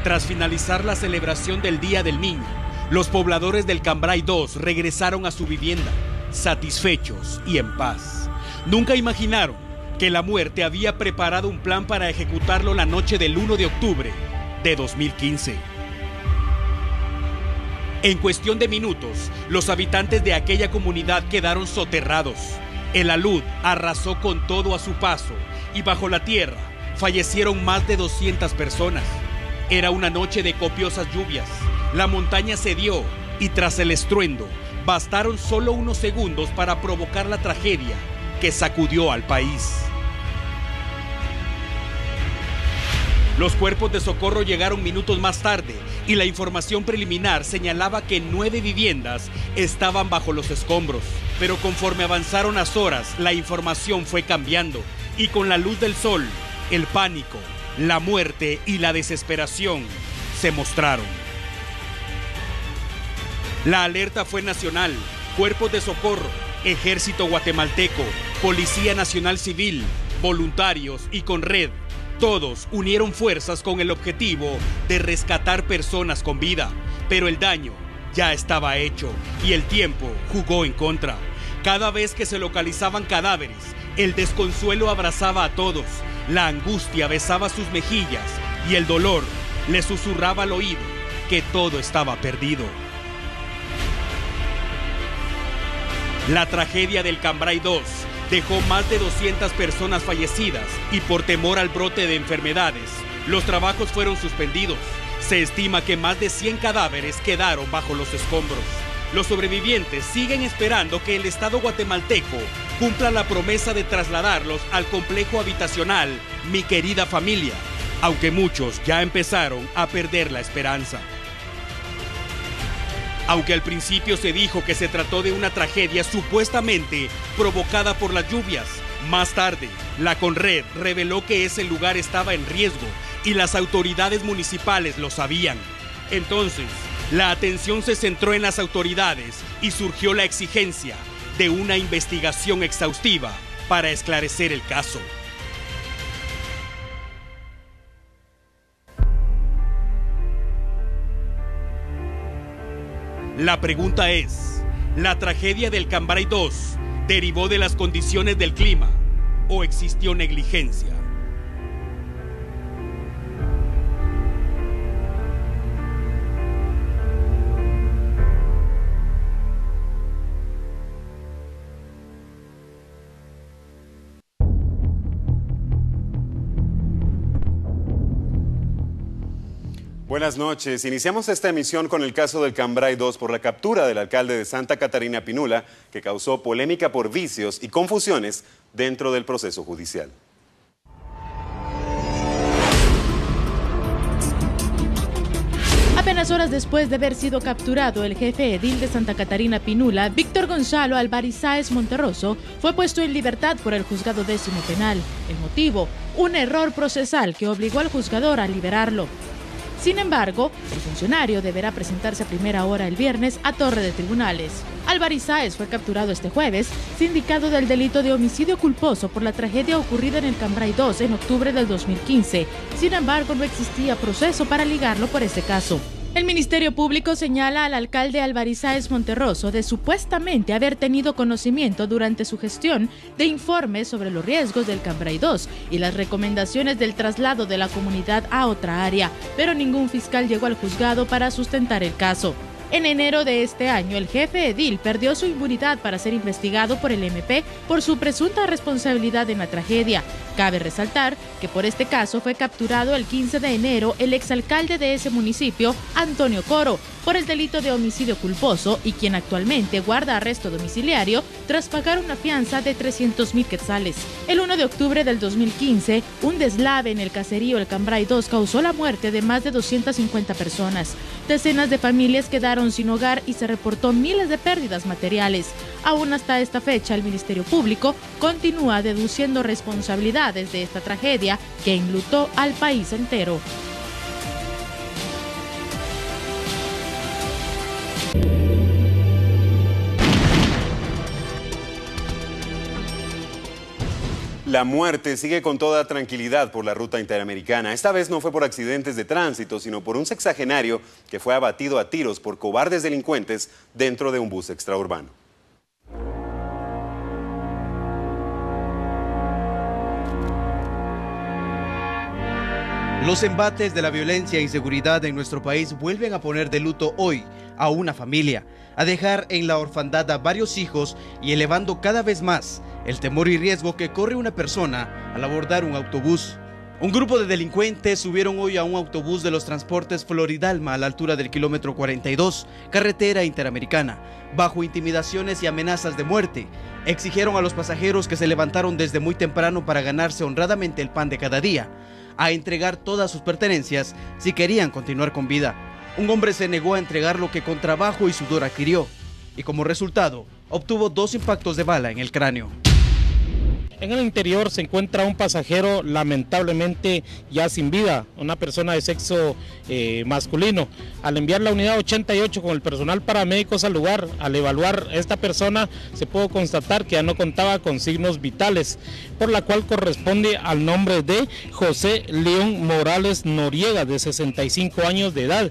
Tras finalizar la celebración del Día del Niño, los pobladores del Cambrai 2 regresaron a su vivienda, satisfechos y en paz. Nunca imaginaron que la muerte había preparado un plan para ejecutarlo la noche del 1 de octubre de 2015. En cuestión de minutos, los habitantes de aquella comunidad quedaron soterrados. El alud arrasó con todo a su paso y bajo la tierra fallecieron más de 200 personas. Era una noche de copiosas lluvias. La montaña cedió y tras el estruendo, bastaron solo unos segundos para provocar la tragedia que sacudió al país. Los cuerpos de socorro llegaron minutos más tarde y la información preliminar señalaba que 9 viviendas estaban bajo los escombros. Pero conforme avanzaron las horas, la información fue cambiando y con la luz del sol, el pánico, la muerte y la desesperación se mostraron. La alerta fue nacional, cuerpos de socorro, ejército guatemalteco, Policía Nacional Civil, voluntarios y Conred. Todos unieron fuerzas con el objetivo de rescatar personas con vida, pero el daño ya estaba hecho y el tiempo jugó en contra. Cada vez que se localizaban cadáveres, el desconsuelo abrazaba a todos, la angustia besaba sus mejillas y el dolor le susurraba al oído que todo estaba perdido. La tragedia del Cambrai 2 dejó más de 200 personas fallecidas y por temor al brote de enfermedades, los trabajos fueron suspendidos. Se estima que más de 100 cadáveres quedaron bajo los escombros. Los sobrevivientes siguen esperando que el Estado guatemalteco cumpla la promesa de trasladarlos al complejo habitacional Mi Querida Familia, aunque muchos ya empezaron a perder la esperanza. Aunque al principio se dijo que se trató de una tragedia supuestamente provocada por las lluvias, más tarde la Conred reveló que ese lugar estaba en riesgo y las autoridades municipales lo sabían. Entonces, la atención se centró en las autoridades y surgió la exigencia de una investigación exhaustiva para esclarecer el caso. La pregunta es, ¿la tragedia del Cambrai 2 derivó de las condiciones del clima o existió negligencia? Buenas noches. Iniciamos esta emisión con el caso del Cambrai 2 por la captura del alcalde de Santa Catarina Pinula, que causó polémica por vicios y confusiones dentro del proceso judicial. Apenas horas después de haber sido capturado, el jefe edil de Santa Catarina Pinula, Víctor Gonzalo Alvarizáez Monterroso, fue puesto en libertad por el juzgado 10º penal. El motivo, un error procesal que obligó al juzgador a liberarlo. Sin embargo, el funcionario deberá presentarse a primera hora el viernes a Torre de Tribunales. Alvarizáez fue capturado este jueves, sindicado del delito de homicidio culposo por la tragedia ocurrida en el Cambrai 2 en octubre del 2015. Sin embargo, no existía proceso para ligarlo por ese caso. El Ministerio Público señala al alcalde Alvarizáez Monterroso de supuestamente haber tenido conocimiento durante su gestión de informes sobre los riesgos del Cambrai 2 y las recomendaciones del traslado de la comunidad a otra área, pero ningún fiscal llegó al juzgado para sustentar el caso. En enero de este año, el jefe edil perdió su inmunidad para ser investigado por el MP por su presunta responsabilidad en la tragedia. Cabe resaltar que por este caso fue capturado el 15 de enero el exalcalde de ese municipio, Antonio Coro, por el delito de homicidio culposo y quien actualmente guarda arresto domiciliario tras pagar una fianza de 300,000 quetzales. El 1 de octubre del 2015, un deslave en el caserío El Cambrai 2 causó la muerte de más de 250 personas. Decenas de familias quedaron sin hogar y se reportó miles de pérdidas materiales. Aún hasta esta fecha, el Ministerio Público continúa deduciendo responsabilidades de esta tragedia que enlutó al país entero. La muerte sigue con toda tranquilidad por la ruta interamericana. Esta vez no fue por accidentes de tránsito, sino por un sexagenario que fue abatido a tiros por cobardes delincuentes dentro de un bus extraurbano. Los embates de la violencia e inseguridad en nuestro país vuelven a poner de luto hoy a una familia, a dejar en la orfandad a varios hijos y elevando cada vez más el temor y riesgo que corre una persona al abordar un autobús. Un grupo de delincuentes subieron hoy a un autobús de los transportes Floridalma a la altura del kilómetro 42, carretera interamericana, bajo intimidaciones y amenazas de muerte. Exigieron a los pasajeros que se levantaron desde muy temprano para ganarse honradamente el pan de cada día, a entregar todas sus pertenencias si querían continuar con vida. Un hombre se negó a entregar lo que con trabajo y sudor adquirió, y como resultado, obtuvo 2 impactos de bala en el cráneo. En el interior se encuentra un pasajero lamentablemente ya sin vida, una persona de sexo masculino. Al enviar la unidad 88 con el personal paramédicos al lugar, al evaluar a esta persona, se pudo constatar que ya no contaba con signos vitales, por la cual corresponde al nombre de José León Morales Noriega, de 65 años de edad.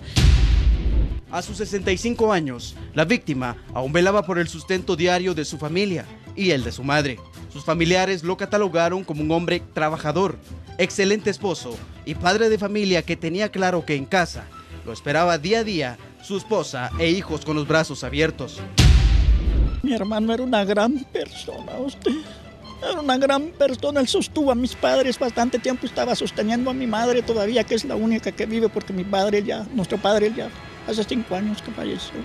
A sus 65 años, la víctima aún velaba por el sustento diario de su familia y el de su madre. Sus familiares lo catalogaron como un hombre trabajador, excelente esposo y padre de familia que tenía claro que en casa lo esperaba día a día su esposa e hijos con los brazos abiertos. Mi hermano era una gran persona, era una gran persona, él sostuvo a mis padres bastante tiempo, estaba sosteniendo a mi madre todavía, que es la única que vive porque nuestro padre ya hace 5 años que falleció.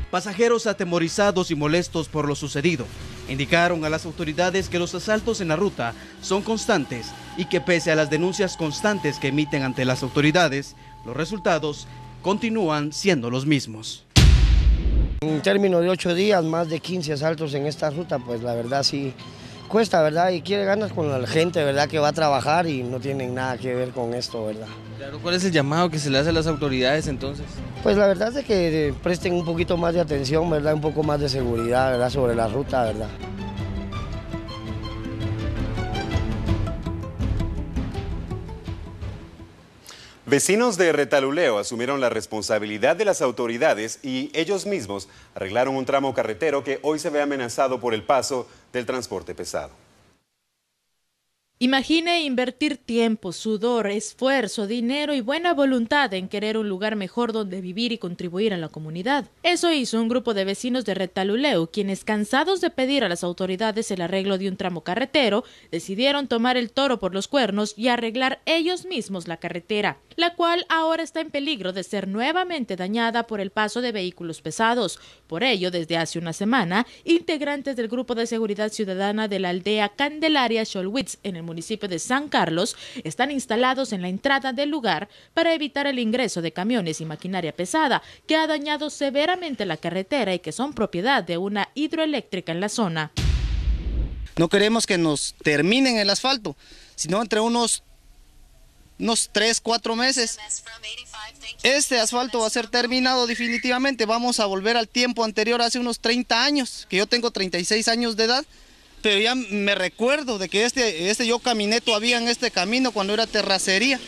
Pasajeros atemorizados y molestos por lo sucedido, indicaron a las autoridades que los asaltos en la ruta son constantes y que pese a las denuncias constantes que emiten ante las autoridades, los resultados continúan siendo los mismos. En términos de 8 días, más de 15 asaltos en esta ruta, pues la verdad sí cuesta, ¿verdad? Y quiere ganas con la gente, ¿verdad? Que va a trabajar y no tienen nada que ver con esto, ¿verdad? Claro, ¿cuál es el llamado que se le hace a las autoridades entonces? Pues la verdad es que presten un poquito más de atención, ¿verdad? Un poco más de seguridad, ¿verdad? Sobre la ruta, ¿verdad? Vecinos de Retaluleu asumieron la responsabilidad de las autoridades y ellos mismos arreglaron un tramo carretero que hoy se ve amenazado por el paso del transporte pesado. Imagine invertir tiempo, sudor, esfuerzo, dinero y buena voluntad en querer un lugar mejor donde vivir y contribuir a la comunidad. Eso hizo un grupo de vecinos de Retaluleu, quienes, cansados de pedir a las autoridades el arreglo de un tramo carretero, decidieron tomar el toro por los cuernos y arreglar ellos mismos la carretera, la cual ahora está en peligro de ser nuevamente dañada por el paso de vehículos pesados. Por ello, desde hace una semana, integrantes del Grupo de Seguridad Ciudadana de la aldea Candelaria Xolwitz, en el municipio de San Carlos, están instalados en la entrada del lugar para evitar el ingreso de camiones y maquinaria pesada que ha dañado severamente la carretera y que son propiedad de una hidroeléctrica en la zona. No queremos que nos terminen el asfalto, sino entre unos 3-4 meses. Este asfalto va a ser terminado definitivamente. Vamos a volver al tiempo anterior, hace unos 30 años, que yo tengo 36 años de edad. Pero ya me recuerdo de que yo caminé todavía en este camino cuando era terracería.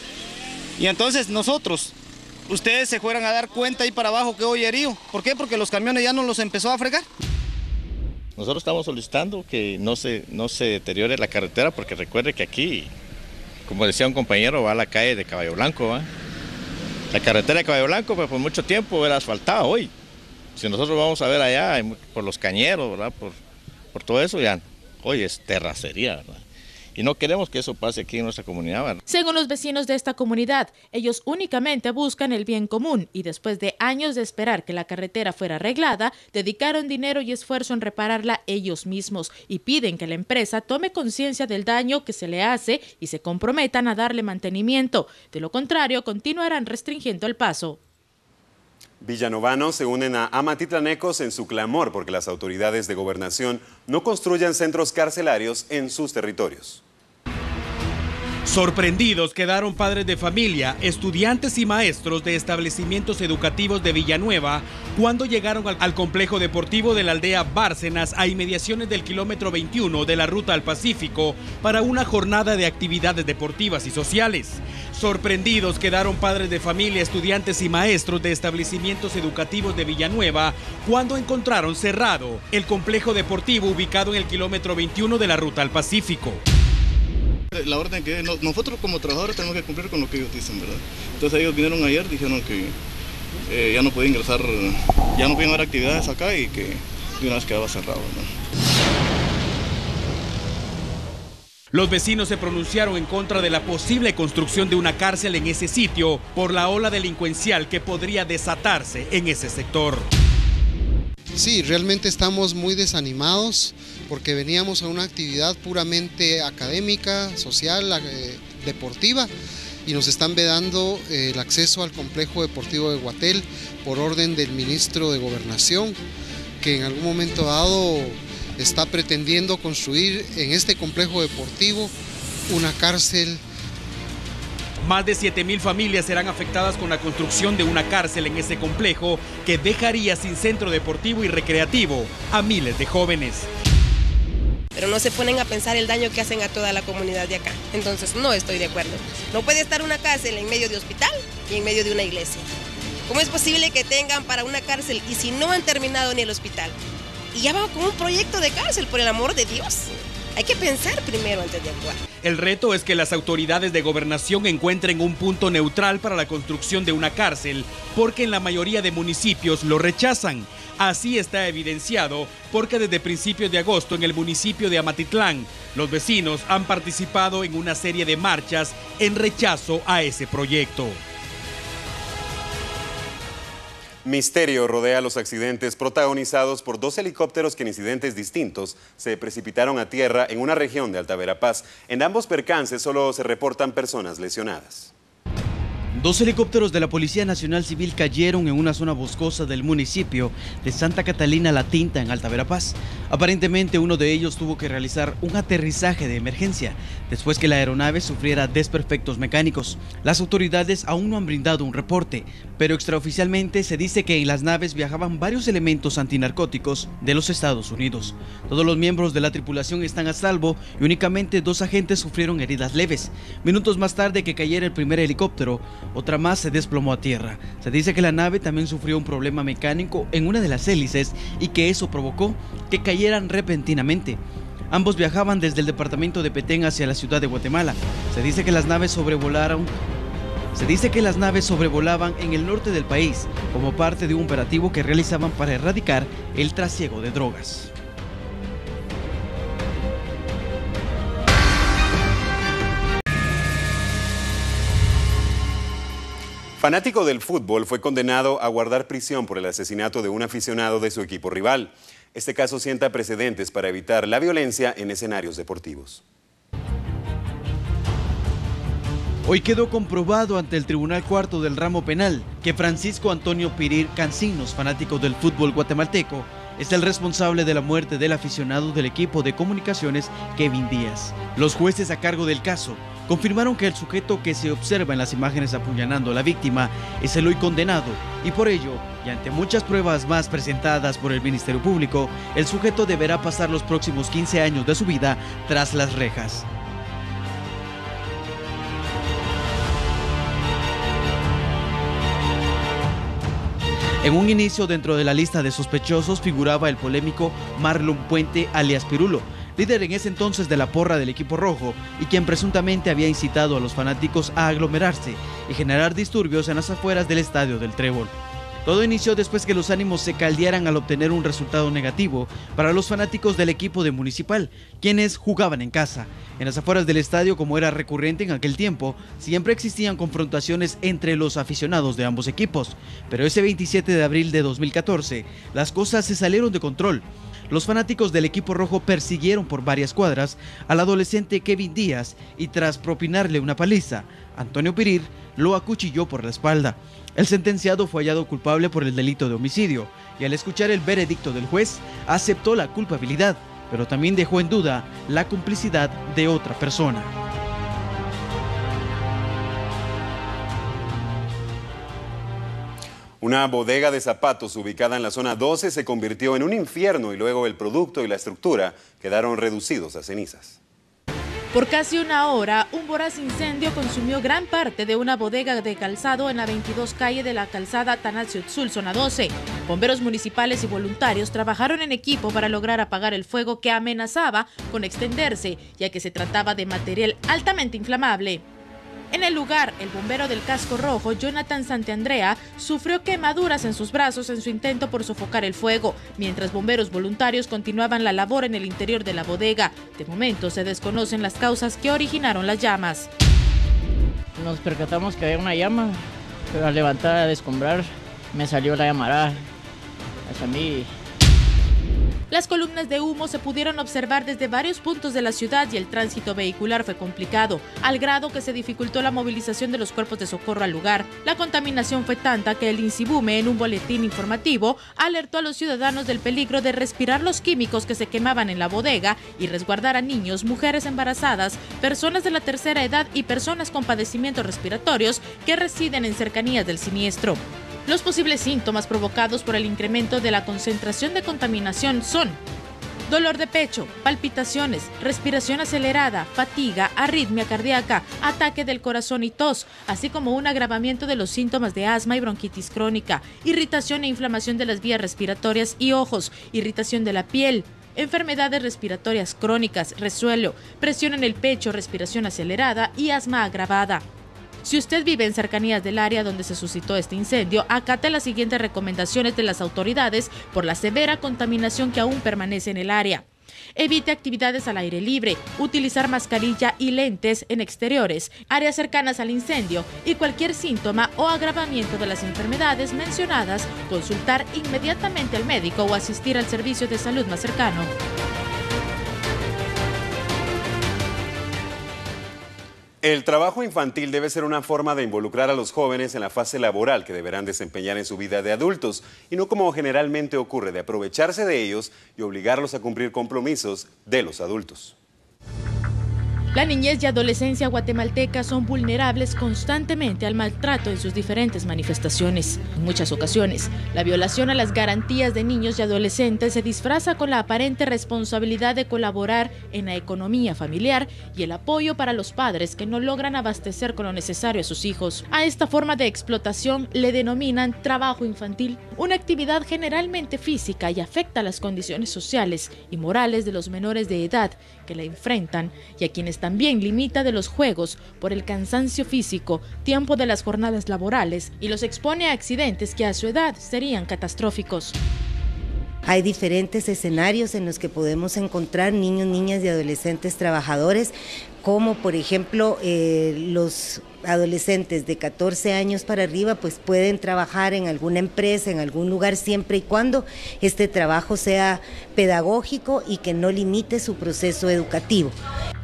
Y entonces ustedes se fueran a dar cuenta ahí para abajo que hoy herido. ¿Por qué? Porque los camiones ya no los empezó a fregar. Nosotros estamos solicitando que no se deteriore la carretera, porque recuerde que aquí, como decía un compañero, va a la calle de Caballo Blanco, ¿va? La carretera de Caballo Blanco, pues por mucho tiempo era asfaltada hoy. Si nosotros vamos a ver allá por los cañeros, ¿verdad? Por todo eso ya. Hoy es terracería, ¿verdad? Y no queremos que eso pase aquí en nuestra comunidad, ¿verdad? Según los vecinos de esta comunidad, ellos únicamente buscan el bien común y después de años de esperar que la carretera fuera arreglada, dedicaron dinero y esfuerzo en repararla ellos mismos y piden que la empresa tome conciencia del daño que se le hace y se comprometan a darle mantenimiento. De lo contrario, continuarán restringiendo el paso. Villanovanos se unen a amatitlanecos en su clamor porque las autoridades de gobernación no construyan centros carcelarios en sus territorios. Sorprendidos quedaron padres de familia, estudiantes y maestros de establecimientos educativos de Villanueva cuando llegaron al complejo deportivo de la aldea Bárcenas a inmediaciones del kilómetro 21 de la Ruta al Pacífico para una jornada de actividades deportivas y sociales. Sorprendidos quedaron padres de familia, estudiantes y maestros de establecimientos educativos de Villanueva cuando encontraron cerrado el complejo deportivo ubicado en el kilómetro 21 de la Ruta al Pacífico. La orden que nosotros como trabajadores tenemos que cumplir con lo que ellos dicen, ¿verdad? Entonces ellos vinieron ayer, dijeron que ya no podían ingresar, ya no podían haber actividades acá y que de una vez quedaba cerrado, ¿no? Los vecinos se pronunciaron en contra de la posible construcción de una cárcel en ese sitio por la ola delincuencial que podría desatarse en ese sector. Sí, realmente estamos muy desanimados porque veníamos a una actividad puramente académica, social, deportiva y nos están vedando el acceso al complejo deportivo de Guatel por orden del ministro de Gobernación, que en algún momento dado está pretendiendo construir en este complejo deportivo una cárcel. Más de 7,000 familias serán afectadas con la construcción de una cárcel en ese complejo que dejaría sin centro deportivo y recreativo a miles de jóvenes. Pero no se ponen a pensar el daño que hacen a toda la comunidad de acá. Entonces no estoy de acuerdo. No puede estar una cárcel en medio de hospital y en medio de una iglesia. ¿Cómo es posible que tengan para una cárcel y si no han terminado ni el hospital? Y ya van con un proyecto de cárcel, por el amor de Dios. Hay que pensar primero antes de actuar. El reto es que las autoridades de gobernación encuentren un punto neutral para la construcción de una cárcel, porque en la mayoría de municipios lo rechazan. Así está evidenciado porque desde principios de agosto en el municipio de Amatitlán, los vecinos han participado en una serie de marchas en rechazo a ese proyecto. Misterio rodea los accidentes protagonizados por 2 helicópteros que en incidentes distintos se precipitaron a tierra en una región de Alta Verapaz. En ambos percances solo se reportan personas lesionadas. 2 helicópteros de la Policía Nacional Civil cayeron en una zona boscosa del municipio de Santa Catalina La Tinta, en Alta Verapaz. Aparentemente uno de ellos tuvo que realizar un aterrizaje de emergencia después que la aeronave sufriera desperfectos mecánicos. Las autoridades aún no han brindado un reporte, pero extraoficialmente se dice que en las naves viajaban varios elementos antinarcóticos de los Estados Unidos. Todos los miembros de la tripulación están a salvo y únicamente 2 agentes sufrieron heridas leves. Minutos más tarde que cayera el primer helicóptero, otra más se desplomó a tierra. Se dice que la nave también sufrió un problema mecánico en una de las hélices y que eso provocó que cayeran repentinamente. Ambos viajaban desde el departamento de Petén hacia la ciudad de Guatemala. Se dice que las naves sobrevolaban en el norte del país como parte de un operativo que realizaban para erradicar el trasiego de drogas. Fanático del fútbol fue condenado a guardar prisión por el asesinato de un aficionado de su equipo rival. Este caso sienta precedentes para evitar la violencia en escenarios deportivos. Hoy quedó comprobado ante el Tribunal Cuarto del Ramo Penal que Francisco Antonio Pirir Cancinos, fanático del fútbol guatemalteco, es el responsable de la muerte del aficionado del equipo de comunicaciones Kevin Díaz. Los jueces a cargo del caso confirmaron que el sujeto que se observa en las imágenes apuñalando a la víctima es el hoy condenado y por ello, y ante muchas pruebas más presentadas por el Ministerio Público, el sujeto deberá pasar los próximos 15 años de su vida tras las rejas. En un inicio, dentro de la lista de sospechosos figuraba el polémico Marlon Puente alias Pirulo, líder en ese entonces de la porra del equipo rojo y quien presuntamente había incitado a los fanáticos a aglomerarse y generar disturbios en las afueras del estadio del Trébol. Todo inició después que los ánimos se caldearan al obtener un resultado negativo para los fanáticos del equipo de Municipal, quienes jugaban en casa. En las afueras del estadio, como era recurrente en aquel tiempo, siempre existían confrontaciones entre los aficionados de ambos equipos. Pero ese 27 de abril de 2014, las cosas se salieron de control. Los fanáticos del equipo rojo persiguieron por varias cuadras al adolescente Kevin Díaz y tras propinarle una paliza, Antonio Pirir lo acuchilló por la espalda. El sentenciado fue hallado culpable por el delito de homicidio y al escuchar el veredicto del juez aceptó la culpabilidad, pero también dejó en duda la complicidad de otra persona. Una bodega de zapatos ubicada en la zona 12 se convirtió en un infierno y luego el producto y la estructura quedaron reducidos a cenizas. Por casi una hora, un voraz incendio consumió gran parte de una bodega de calzado en la 22 calle de la calzada Tanaciotzul, zona 12. Bomberos municipales y voluntarios trabajaron en equipo para lograr apagar el fuego que amenazaba con extenderse, ya que se trataba de material altamente inflamable. En el lugar, el bombero del casco rojo, Jonathan Santiandrea, sufrió quemaduras en sus brazos en su intento por sofocar el fuego, mientras bomberos voluntarios continuaban la labor en el interior de la bodega. De momento se desconocen las causas que originaron las llamas. Nos percatamos que había una llama, pero al levantar a descombrar me salió la llamarada hacia mí. Las columnas de humo se pudieron observar desde varios puntos de la ciudad y el tránsito vehicular fue complicado, al grado que se dificultó la movilización de los cuerpos de socorro al lugar. La contaminación fue tanta que el INSIBUME, en un boletín informativo, alertó a los ciudadanos del peligro de respirar los químicos que se quemaban en la bodega y resguardar a niños, mujeres embarazadas, personas de la tercera edad y personas con padecimientos respiratorios que residen en cercanías del siniestro. Los posibles síntomas provocados por el incremento de la concentración de contaminación son dolor de pecho, palpitaciones, respiración acelerada, fatiga, arritmia cardíaca, ataque del corazón y tos, así como un agravamiento de los síntomas de asma y bronquitis crónica, irritación e inflamación de las vías respiratorias y ojos, irritación de la piel, enfermedades respiratorias crónicas, resuelo, presión en el pecho, respiración acelerada y asma agravada. Si usted vive en cercanías del área donde se suscitó este incendio, acate las siguientes recomendaciones de las autoridades por la severa contaminación que aún permanece en el área. Evite actividades al aire libre, utilizar mascarilla y lentes en exteriores, áreas cercanas al incendio y cualquier síntoma o agravamiento de las enfermedades mencionadas, consultar inmediatamente al médico o asistir al servicio de salud más cercano. El trabajo infantil debe ser una forma de involucrar a los jóvenes en la fase laboral que deberán desempeñar en su vida de adultos y no como generalmente ocurre, de aprovecharse de ellos y obligarlos a cumplir compromisos de los adultos. La niñez y adolescencia guatemalteca son vulnerables constantemente al maltrato en sus diferentes manifestaciones. En muchas ocasiones, la violación a las garantías de niños y adolescentes se disfraza con la aparente responsabilidad de colaborar en la economía familiar y el apoyo para los padres que no logran abastecer con lo necesario a sus hijos. A esta forma de explotación le denominan trabajo infantil, una actividad generalmente física y afecta las condiciones sociales y morales de los menores de edad que la enfrentan y a quienes también limita de los juegos por el cansancio físico, tiempo de las jornadas laborales y los expone a accidentes que a su edad serían catastróficos. Hay diferentes escenarios en los que podemos encontrar niños, niñas y adolescentes trabajadores, como por ejemplo los adolescentes de 14 años para arriba pues pueden trabajar en alguna empresa, en algún lugar, siempre y cuando este trabajo sea pedagógico y que no limite su proceso educativo.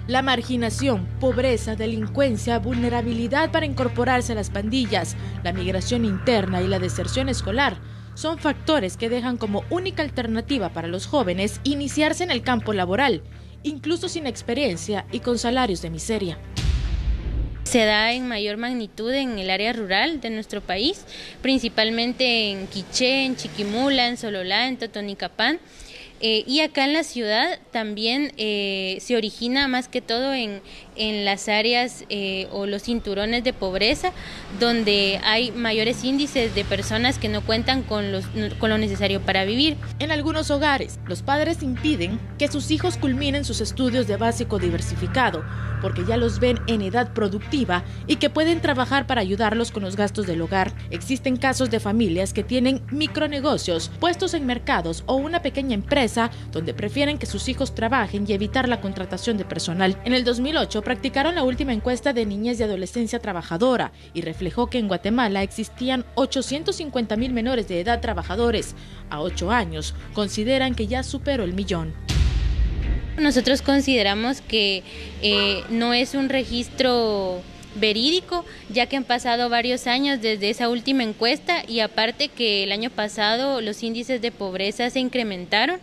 La marginación, pobreza, delincuencia, vulnerabilidad para incorporarse a las pandillas, la migración interna y la deserción escolar son factores que dejan como única alternativa para los jóvenes iniciarse en el campo laboral, incluso sin experiencia y con salarios de miseria. Se da en mayor magnitud en el área rural de nuestro país, principalmente en Quiché, en Chiquimula, en Sololá, en Totonicapán. Y acá en la ciudad también se origina más que todo en las áreas o los cinturones de pobreza, donde hay mayores índices de personas que no cuentan con lo necesario para vivir. En algunos hogares, los padres impiden que sus hijos culminen sus estudios de básico diversificado, porque ya los ven en edad productiva y que pueden trabajar para ayudarlos con los gastos del hogar. Existen casos de familias que tienen micronegocios, puestos en mercados o una pequeña empresa donde prefieren que sus hijos trabajen y evitar la contratación de personal. En el 2008 practicaron la última encuesta de niñez y adolescencia trabajadora y reflejó que en Guatemala existían 850,000 menores de edad trabajadores. A 8 años consideran que ya superó el millón. Nosotros consideramos que no es un registro verídico, ya que han pasado varios años desde esa última encuesta y aparte que el año pasado los índices de pobreza se incrementaron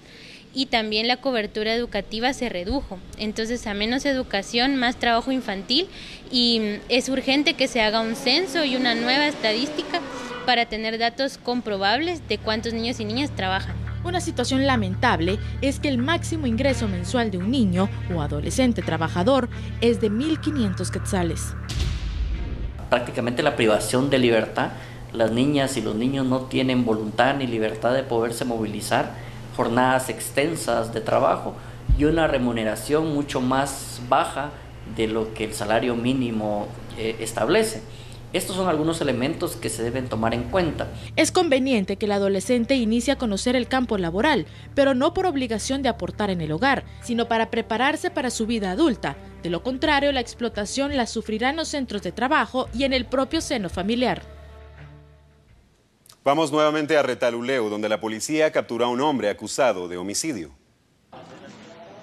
y también la cobertura educativa se redujo. Entonces, a menos educación, más trabajo infantil y es urgente que se haga un censo y una nueva estadística para tener datos comprobables de cuántos niños y niñas trabajan. Una situación lamentable es que el máximo ingreso mensual de un niño o adolescente trabajador es de 1.500 quetzales. Prácticamente la privación de libertad, las niñas y los niños no tienen voluntad ni libertad de poderse movilizar, jornadas extensas de trabajo y una remuneración mucho más baja de lo que el salario mínimo establece. Estos son algunos elementos que se deben tomar en cuenta. Es conveniente que el adolescente inicie a conocer el campo laboral, pero no por obligación de aportar en el hogar, sino para prepararse para su vida adulta. De lo contrario, la explotación la sufrirá en los centros de trabajo y en el propio seno familiar. Vamos nuevamente a Retaluleu, donde la policía capturó a un hombre acusado de homicidio.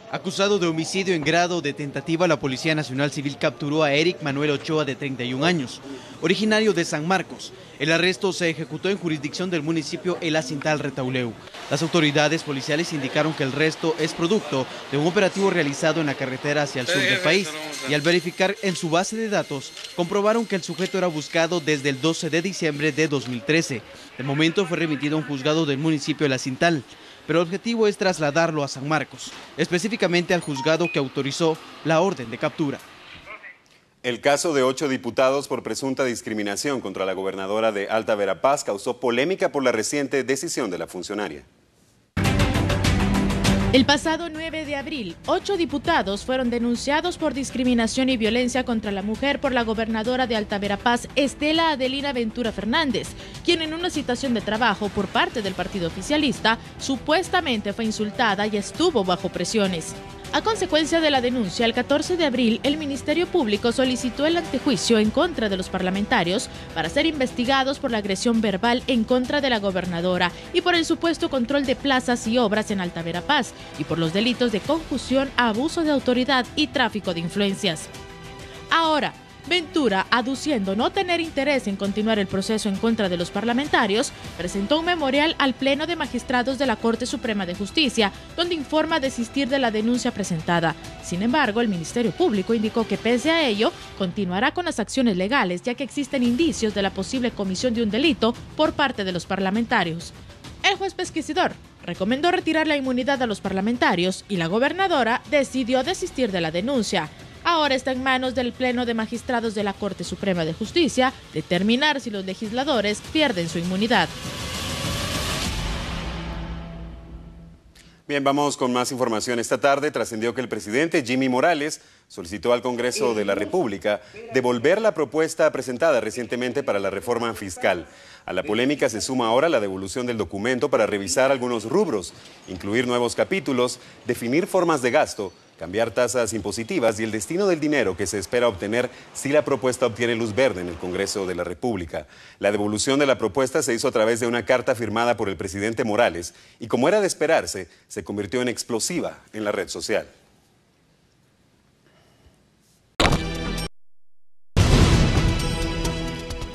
Acusado de homicidio en grado de tentativa, la Policía Nacional Civil capturó a Eric Manuel Ochoa, de 31 años, originario de San Marcos. El arresto se ejecutó en jurisdicción del municipio El Acintal, Retaluleu. Las autoridades policiales indicaron que el resto es producto de un operativo realizado en la carretera hacia el sur del país, y al verificar en su base de datos, comprobaron que el sujeto era buscado desde el 12 de diciembre de 2013. De momento fue remitido a un juzgado del municipio El Acintal, pero el objetivo es trasladarlo a San Marcos, específicamente al juzgado que autorizó la orden de captura. El caso de 8 diputados por presunta discriminación contra la gobernadora de Alta Verapaz causó polémica por la reciente decisión de la funcionaria. El pasado 9 de abril, 8 diputados fueron denunciados por discriminación y violencia contra la mujer por la gobernadora de Alta Verapaz, Estela Adelina Ventura Fernández, quien en una citación de trabajo por parte del partido oficialista supuestamente fue insultada y estuvo bajo presiones. A consecuencia de la denuncia, el 14 de abril, el Ministerio Público solicitó el antejuicio en contra de los parlamentarios para ser investigados por la agresión verbal en contra de la gobernadora y por el supuesto control de plazas y obras en Alta Verapaz y por los delitos de confusión, abuso de autoridad y tráfico de influencias. Ahora, Ventura, aduciendo no tener interés en continuar el proceso en contra de los parlamentarios, presentó un memorial al Pleno de Magistrados de la Corte Suprema de Justicia, donde informa desistir de la denuncia presentada. Sin embargo, el Ministerio Público indicó que pese a ello, continuará con las acciones legales, ya que existen indicios de la posible comisión de un delito por parte de los parlamentarios. El juez pesquisidor recomendó retirar la inmunidad a los parlamentarios y la gobernadora decidió desistir de la denuncia. Ahora está en manos del Pleno de Magistrados de la Corte Suprema de Justicia determinar si los legisladores pierden su inmunidad. Bien, vamos con más información. Esta tarde trascendió que el presidente Jimmy Morales solicitó al Congreso de la República devolver la propuesta presentada recientemente para la reforma fiscal. A la polémica se suma ahora la devolución del documento para revisar algunos rubros, incluir nuevos capítulos, definir formas de gasto, cambiar tasas impositivas y el destino del dinero que se espera obtener si la propuesta obtiene luz verde en el Congreso de la República. La devolución de la propuesta se hizo a través de una carta firmada por el presidente Morales y, como era de esperarse, se convirtió en explosiva en la red social.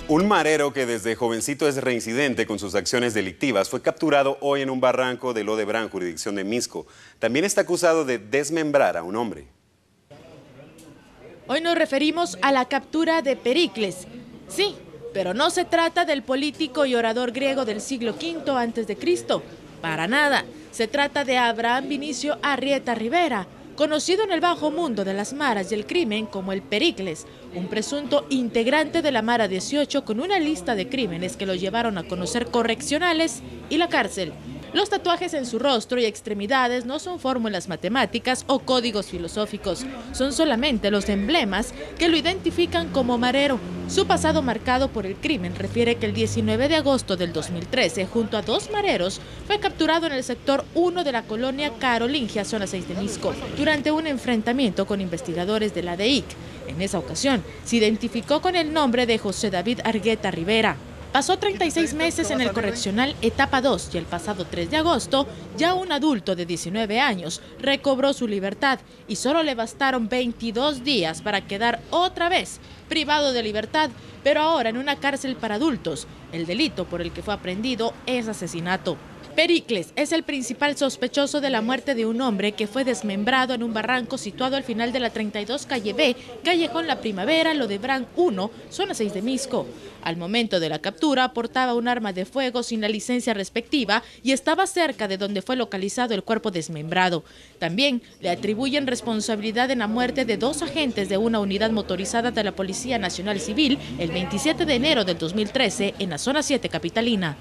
Un marero que desde jovencito es reincidente con sus acciones delictivas fue capturado hoy en un barranco de Lodebrán, jurisdicción de Misco. También está acusado de desmembrar a un hombre. Hoy nos referimos a la captura de Pericles. Sí, pero no se trata del político y orador griego del siglo V a.C. Para nada. Se trata de Abraham Vinicio Arrieta Rivera, conocido en el bajo mundo de las maras y el crimen como el Pericles, un presunto integrante de la Mara 18 con una lista de crímenes que lo llevaron a conocer correccionales y la cárcel. Los tatuajes en su rostro y extremidades no son fórmulas matemáticas o códigos filosóficos, son solamente los emblemas que lo identifican como marero. Su pasado marcado por el crimen refiere que el 19 de agosto del 2013, junto a 2 mareros, fue capturado en el sector 1 de la colonia Carolingia, zona 6 de Misco, durante un enfrentamiento con investigadores de la DEIC. En esa ocasión, se identificó con el nombre de José David Argueta Rivera. Pasó 36 meses en el correccional etapa 2 y el pasado 3 de agosto, ya un adulto de 19 años recobró su libertad y solo le bastaron 22 días para quedar otra vez privado de libertad, pero ahora en una cárcel para adultos. El delito por el que fue aprehendido es asesinato. Pericles es el principal sospechoso de la muerte de un hombre que fue desmembrado en un barranco situado al final de la 32 calle B, callejón La Primavera, Lodebrán 1, zona 6 de Misco. Al momento de la captura portaba un arma de fuego sin la licencia respectiva y estaba cerca de donde fue localizado el cuerpo desmembrado. También le atribuyen responsabilidad en la muerte de 2 agentes de una unidad motorizada de la Policía Nacional Civil el 27 de enero del 2013 en la zona 7 capitalina.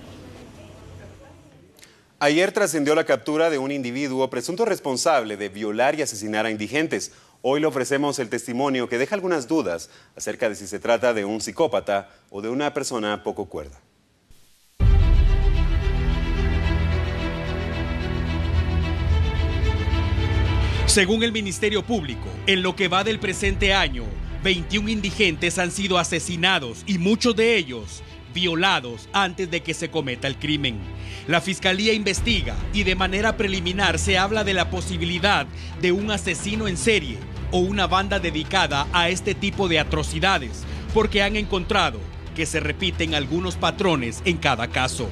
Ayer trascendió la captura de un individuo presunto responsable de violar y asesinar a indigentes. Hoy le ofrecemos el testimonio que deja algunas dudas acerca de si se trata de un psicópata o de una persona poco cuerda. Según el Ministerio Público, en lo que va del presente año, 21 indigentes han sido asesinados y muchos de ellos violados antes de que se cometa el crimen. La Fiscalía investiga y de manera preliminar se habla de la posibilidad de un asesino en serie o una banda dedicada a este tipo de atrocidades, porque han encontrado que se repiten algunos patrones en cada caso.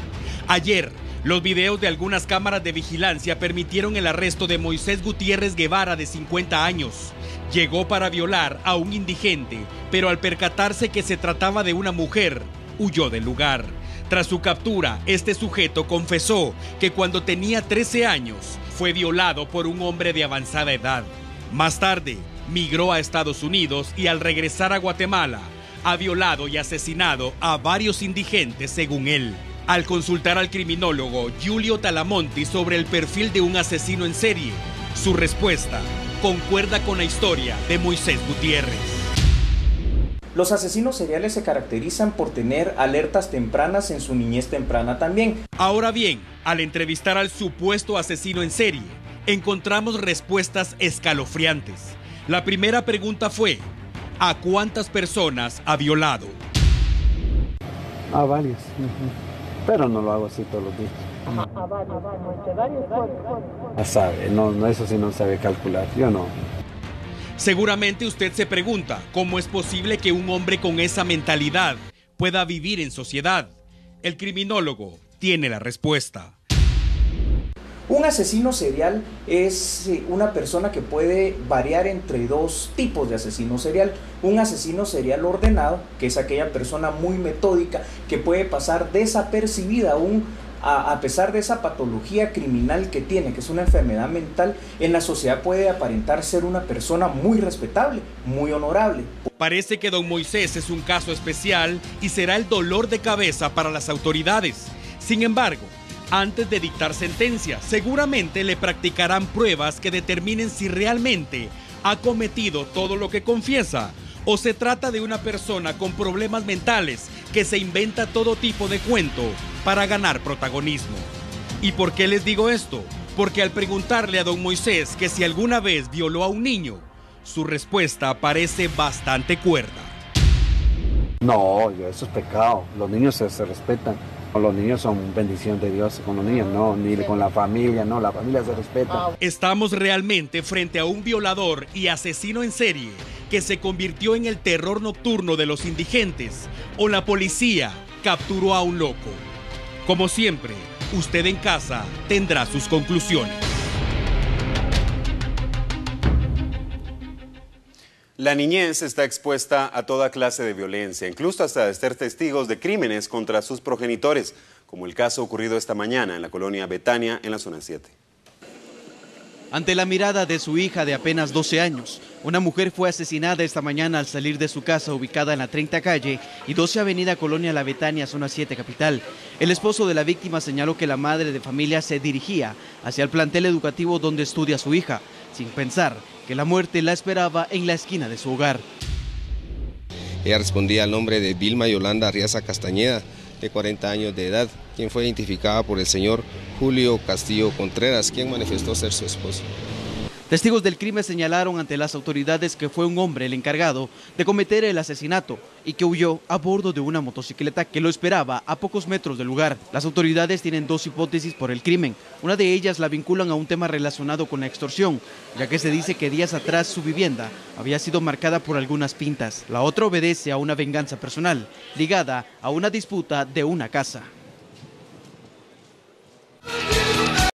Ayer, los videos de algunas cámaras de vigilancia permitieron el arresto de Moisés Gutiérrez Guevara, de 50 años. Llegó para violar a un indigente, pero al percatarse que se trataba de una mujer, huyó del lugar. Tras su captura, este sujeto confesó que cuando tenía 13 años fue violado por un hombre de avanzada edad. Más tarde, migró a Estados Unidos y al regresar a Guatemala, ha violado y asesinado a varios indigentes, según él. Al consultar al criminólogo Julio Talamonti sobre el perfil de un asesino en serie, su respuesta concuerda con la historia de Moisés Gutiérrez. Los asesinos seriales se caracterizan por tener alertas tempranas en su niñez temprana también. Ahora bien, al entrevistar al supuesto asesino en serie, encontramos respuestas escalofriantes. La primera pregunta fue: ¿a cuántas personas ha violado? A varias, pero no lo hago así todos los días. A sabe, no, eso sí no sabe calcular, yo no. Seguramente usted se pregunta cómo es posible que un hombre con esa mentalidad pueda vivir en sociedad. El criminólogo tiene la respuesta. Un asesino serial es una persona que puede variar entre 2 tipos de asesino serial. Un asesino serial ordenado, que es aquella persona muy metódica, que puede pasar desapercibida aún a pesar de esa patología criminal que tiene, que es una enfermedad mental. En la sociedad puede aparentar ser una persona muy respetable, muy honorable. Parece que don Moisés es un caso especial y será el dolor de cabeza para las autoridades. Sin embargo, antes de dictar sentencia, seguramente le practicarán pruebas que determinen si realmente ha cometido todo lo que confiesa o se trata de una persona con problemas mentales que se inventa todo tipo de cuento para ganar protagonismo. ¿Y por qué les digo esto? Porque al preguntarle a don Moisés que si alguna vez violó a un niño, su respuesta parece bastante cuerda. No, eso es pecado. Los niños se respetan. Los niños son bendición de Dios. Con los niños no, ni con la familia, no, la familia se respeta. Estamos realmente frente a un violador y asesino en serie que se convirtió en el terror nocturno de los indigentes, o la policía capturó a un loco. Como siempre, usted en casa tendrá sus conclusiones. La niñez está expuesta a toda clase de violencia, incluso hasta de ser testigos de crímenes contra sus progenitores, como el caso ocurrido esta mañana en la colonia Betania, en la zona 7. Ante la mirada de su hija de apenas 12 años, una mujer fue asesinada esta mañana al salir de su casa ubicada en la 30 calle y 12 avenida Colonia La Betania, zona 7 capital. El esposo de la víctima señaló que la madre de familia se dirigía hacia el plantel educativo donde estudia su hija, sin pensar que la muerte la esperaba en la esquina de su hogar. Ella respondía al nombre de Vilma Yolanda Arriaza Castañeda, de 40 años de edad, quien fue identificada por el señor Julio Castillo Contreras, quien manifestó ser su esposo. Testigos del crimen señalaron ante las autoridades que fue un hombre el encargado de cometer el asesinato y que huyó a bordo de una motocicleta que lo esperaba a pocos metros del lugar. Las autoridades tienen 2 hipótesis por el crimen. Una de ellas la vinculan a un tema relacionado con la extorsión, ya que se dice que días atrás su vivienda había sido marcada por algunas pintas. La otra obedece a una venganza personal, ligada a una disputa de una casa.